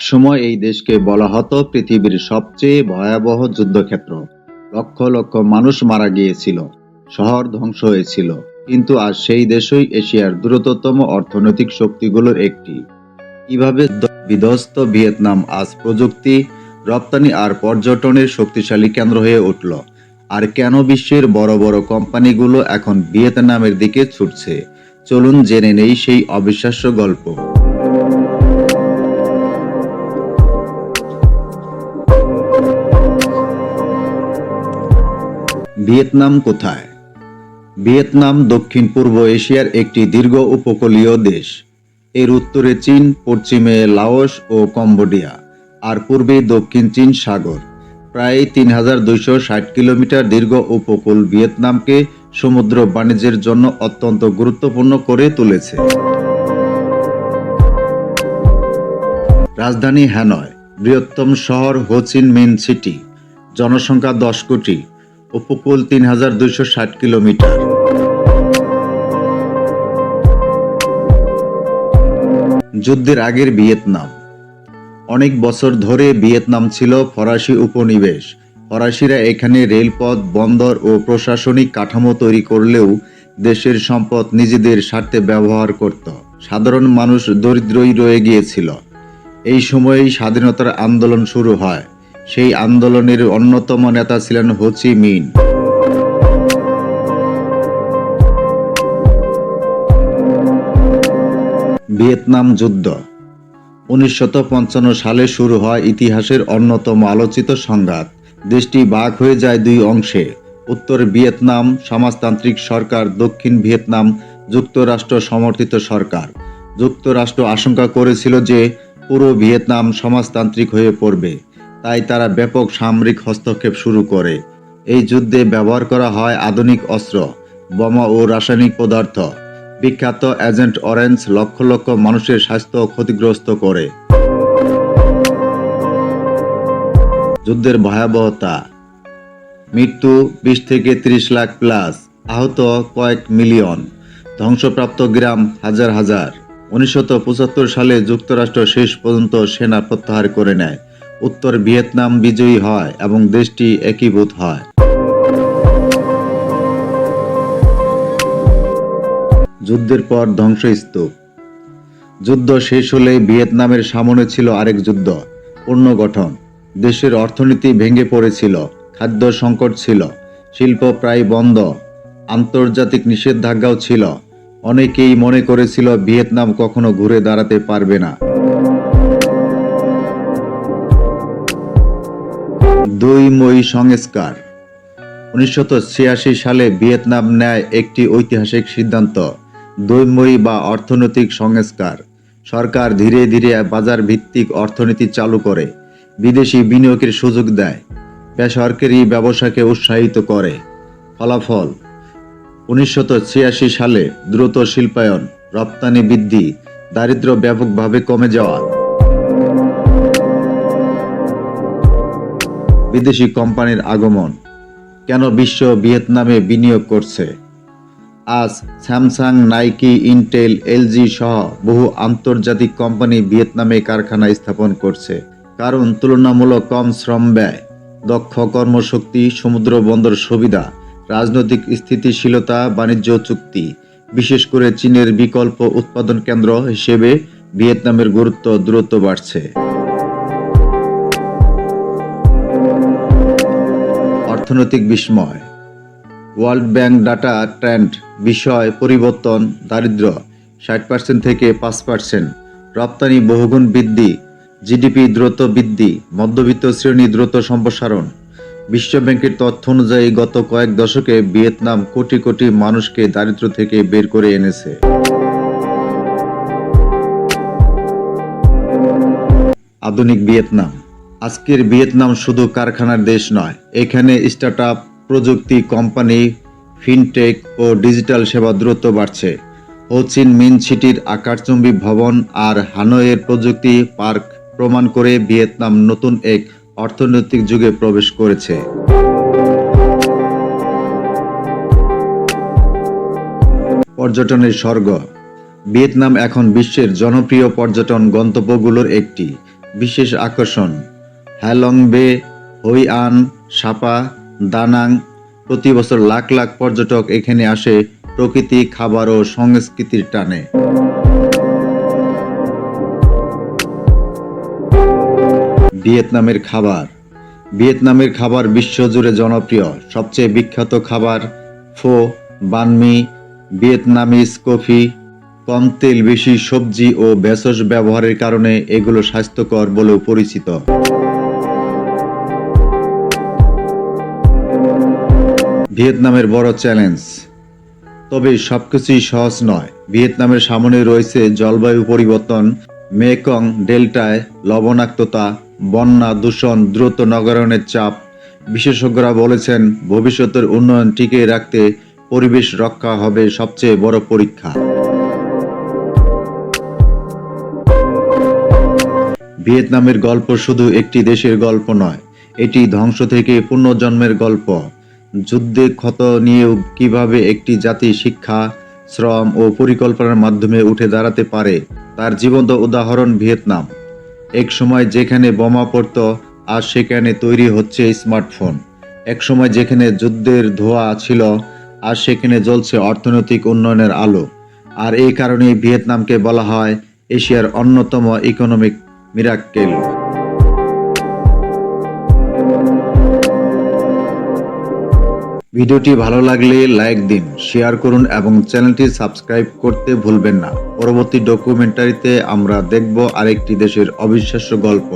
একসময় এই দেশকে বলা হতো পৃথিবীর সবচেয়ে ভয়াবহ যুদ্ধক্ষেত্র। লক্ষ লক্ষ মানুষ মারা গিয়েছিল, শহর ধ্বংস হয়েছিল। কিন্তু আজ সেই দেশই এশিয়ার দ্রুততম অর্থনৈতিক শক্তিগুলোর একটি। কিভাবে বিধ্বস্ত ভিয়েতনাম আজ প্রযুক্তি, রপ্তানি আর পর্যটনের শক্তিশালী কেন্দ্র হয়ে উঠল? আর কেন বিশ্বের বড় বড় কোম্পানিগুলো এখন ভিয়েতনামের দিকে ছুটছে? চলুন জেনে নেই সেই অবিশ্বাস্য গল্প। ভিয়েতনাম কোথায়? ভিয়েতনাম দক্ষিণ পূর্ব এশিয়ার একটি দীর্ঘ উপকূলীয় দেশ। এর উত্তরে চীন, পশ্চিমে লাওস ও কম্বোডিয়া, আর পূর্বে দক্ষিণ চীন সাগর। প্রায় ৩,২৬০ কিলোমিটার দীর্ঘ উপকূল ভিয়েতনামকে সমুদ্র বাণিজ্যের জন্য অত্যন্ত গুরুত্বপূর্ণ করে তুলেছে। রাজধানী হ্যানয়, বৃহত্তম শহর হো চি মিন সিটি, জনসংখ্যা ১০ কোটি, উপকূল ৩,২৬০ কিলোমিটার। যুদ্ধের আগের ভিয়েতনাম। অনেক বছর ধরে ভিয়েতনাম ছিল ফরাসি উপনিবেশ। ফরাসিরা এখানে রেলপথ, বন্দর ও প্রশাসনিক কাঠামো তৈরি করলেও দেশের সম্পদ নিজেদের স্বার্থে ব্যবহার করত। সাধারণ মানুষ দরিদ্রই রয়ে গিয়েছিল। এই সময়েই স্বাধীনতার আন্দোলন শুরু হয়। সেই আন্দোলনের অন্যতম নেতা ছিলেন হো চি মিন। ভিয়েতনাম যুদ্ধ ১৯৫৫ সালে শুরু হয় ইতিহাসের অন্যতম আলোচিত সংঘাত। দেশটি ভাগ হয়ে যায় দুই অংশে। উত্তর ভিয়েতনাম সমাজতান্ত্রিক সরকার, দক্ষিণ ভিয়েতনাম যুক্তরাষ্ট্র সমর্থিত সরকার। যুক্তরাষ্ট্র আশঙ্কা করেছিল যে পুরো ভিয়েতনাম সমাজতান্ত্রিক হয়ে পড়বে, তাই তারা ব্যাপক সামরিক হস্তক্ষেপ শুরু করে। এই যুদ্ধে ব্যবহার করা হয় আধুনিক অস্ত্র, বোমা ও রাসায়নিক পদার্থ। বিখ্যাত এজেন্ট অরেঞ্জ লক্ষ লক্ষ মানুষের স্বাস্থ্য ক্ষতিগ্রস্ত করে। যুদ্ধের ভয়াবহতা: মৃত্যু ২০ থেকে ৩০ লাখ প্লাস, আহত কয়েক মিলিয়ন, ধ্বংসপ্রাপ্ত গ্রাম হাজার হাজার। ১৯৭৫ সালে যুক্তরাষ্ট্র শেষ পর্যন্ত সেনা প্রত্যাহার করে নেয়। উত্তর ভিয়েতনাম বিজয়ী হয় এবং দেশটি একীভূত হয়। যুদ্ধের পর ধ্বংসস্তূপ। যুদ্ধ শেষ হলে ভিয়েতনামের সামনে ছিল আরেক যুদ্ধ, পুনর্গঠন। দেশের অর্থনীতি ভেঙে পড়েছিল, খাদ্য সংকট ছিল, শিল্প প্রায় বন্ধ, আন্তর্জাতিক নিষেধাজ্ঞাও ছিল। অনেকেই মনে করেছিল ভিয়েতনাম কখনো ঘুরে দাঁড়াতে পারবে না। ২ মই সংস্কার। ১৯৮৬ সালে ভিয়েতনাম নেয় একটি ঐতিহাসিক সিদ্ধান্ত, ২ মই বা অর্থনৈতিক সংস্কার। সরকার ধীরে ধীরে বাজার ভিত্তিক অর্থনীতি চালু করে, বিদেশি বিনিয়োগের সুযোগ দেয়, বেসরকারি ব্যবসাকে উৎসাহিত করে। ফলাফল: ১৯৮৬ সালে দ্রুত শিল্পায়ন, রপ্তানি বৃদ্ধি, দারিদ্র্য ব্যাপকভাবে কমে যাওয়া। বিদেশি কোম্পানির আগমন। কেন বিশ্ব ভিয়েতনামে বিনিয়োগ করছে? আজ স্যামসাং, নাইকি, ইন্টেল, এলজি সহ বহু আন্তর্জাতিক কোম্পানি ভিয়েতনামে কারখানা স্থাপন করছে। কারণ তুলনামূলক কম শ্রম ব্যয়, দক্ষ কর্মশক্তি, সমুদ্র বন্দর সুবিধা, রাজনৈতিক স্থিতিশীলতা, বাণিজ্য চুক্তি। বিশেষ করে চীনের বিকল্প উৎপাদন কেন্দ্র হিসেবে ভিয়েতনামের গুরুত্ব দ্রুত বাড়ছে। অর্থনৈতিক বিস্ময়। ওয়ার্ল্ড ব্যাংক ডাটা ট্রেন্ড: বিষয় পরিবর্তন, দারিদ্র্য ৬০% থেকে ৫%, রপ্তানি বহুগুণ বৃদ্ধি, জিডিপি দ্রুত বৃদ্ধি, মধ্যবিত্ত শ্রেণী দ্রুত সম্প্রসারণ। বিশ্বব্যাংকের তথ্য অনুযায়ী গত কয়েক দশকে ভিয়েতনাম কোটি কোটি মানুষকে দারিদ্র্য থেকে বের করে এনেছে। আধুনিক ভিয়েতনাম। আজকের ভিয়েতনাম শুধু কারখানার দেশ নয়, এখানে স্টার্টআপ, প্রযুক্তি কোম্পানি, ফিনটেক ও ডিজিটাল সেবা দ্রুত বাড়ছে। হো চি মিন সিটির আকাশচুম্বী ভবন আর হানয়ের প্রযুক্তি পার্ক প্রমাণ করে ভিয়েতনাম নতুন এক অর্থনৈতিক যুগে প্রবেশ করেছে। পর্যটনের স্বর্গ। ভিয়েতনাম এখন বিশ্বের জনপ্রিয় পর্যটন গন্তব্যগুলোর একটি। বিশেষ আকর্ষণ হ্যালং বে, হই আন, সাপা, দানাং। প্রতি বছর লাখ লাখ পর্যটক এখানে আসে প্রকৃতি, খাবার ও সংস্কৃতির টানে। ভিয়েতনামের খাবার। ভিয়েতনামের খাবার বিশ্বজুড়ে জনপ্রিয়। সবচেয়ে বিখ্যাত খাবার ফো, বান মি, ভিয়েতনামিজ কফি। কম তেল, বেশি সবজি ও ভেষজ ব্যবহারের কারণে এগুলো স্বাস্থ্যকর বলেও পরিচিত। ভিয়েতনামের বড় চ্যালেঞ্জ। তবে সবকিছুই সহজ নয়। ভিয়েতনামের সামনে রয়েছে জলবায়ু পরিবর্তন, মেকং ডেল্টায় লবণাক্ততা, বন্যা, দূষণ, দ্রুত নগরায়নের চাপ। বিশেষজ্ঞরা বলেছেন ভবিষ্যতের উন্নয়ন টিকিয়ে রাখতে পরিবেশ রক্ষা হবে সবচেয়ে বড় পরীক্ষা। ভিয়েতনামের গল্প শুধু একটি দেশের গল্প নয়, এটি ধ্বংস থেকে পুনর্জন্মের গল্প। যুদ্ধে ক্ষত নিয়েও কিভাবে একটি জাতি শিক্ষা, শ্রম ও পরিকল্পনার মাধ্যমে উঠে দাঁড়াতে পারে তার জীবন্ত উদাহরণ ভিয়েতনাম। এক সময় যেখানে বোমা পড়ত, আজ সেখানে তৈরি হচ্ছে স্মার্টফোন। এক সময় যেখানে যুদ্ধের ধোঁয়া ছিল, আজ সেখানে জ্বলছে অর্থনৈতিক উন্নয়নের আলো। আর এই কারণেই ভিয়েতনামকে বলা হয় এশিয়ার অন্যতম ইকোনমিক মিরাক্কেল। ভিডিওটি ভালো লাগলে লাইক দিন, শেয়ার করুন এবং চ্যানেলটি সাবস্ক্রাইব করতে ভুলবেন না। পরবর্তী ডকুমেন্টারিতে আমরা দেখব আরেকটি দেশের অবিশ্বাস্য গল্প।